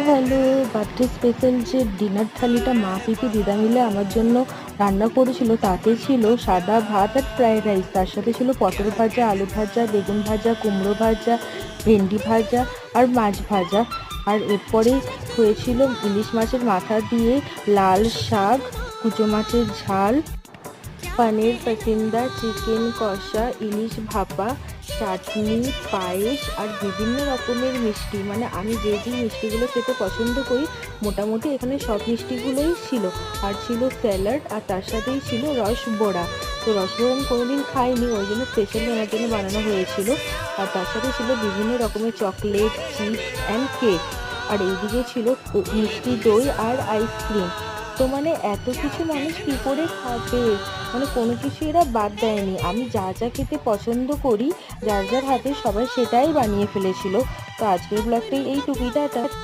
Hello, birthday special যে dinner থালিটা মা, পিপি, দিদা মিলে আমার জন্য রান্না করেছিল, তাতে ছিল সাদা ভাত আর ফ্রাইড রাইস। তার সাথে ছিল পটল ভাজা, আলু ভাজা, বেগুন ভাজা, কুমড়ো ভাজা, ভেন্ডি ভাজা আর মাছ ভাজা। আর এরপরে হয়েছিল ইলিশ মাছের মাথা দিয়ে লাল শাক, কুচো মাছের ঝাল, পনির পাসিন্দা, চিকেন কষা, ইলিশ ভাপা, চাটনি, পায়েস আর বিভিন্ন রকমের মিষ্টি। মানে আমি যে মিষ্টিগুলো খেতে পছন্দ করি মোটামুটি এখানে সব মিষ্টিগুলোই ছিল। আর ছিল স্যালাড, আর তার সাথেই ছিল রসবড়া। তো রসবড়া আমি কোনোদিন খাইনি, ওই জন্য স্পেশালি আমার জন্য বানানো হয়েছিল। আর তার সাথে ছিল বিভিন্ন রকমের চকলেট, চিপস অ্যান্ড কেক। আর এইদিকে ছিল মিষ্টি দই আর আইসক্রিম। তো মানে এত কিছু মানুষ কী করে খাবে, মানে কোনো কিছু এরা বাদ দেয়নি। আমি যা যা খেতে পছন্দ করি যার যার হাতে সবাই সেটাই বানিয়ে ফেলেছিল। তো আজকের ব্লগটাই এইটুকুই, টাটা।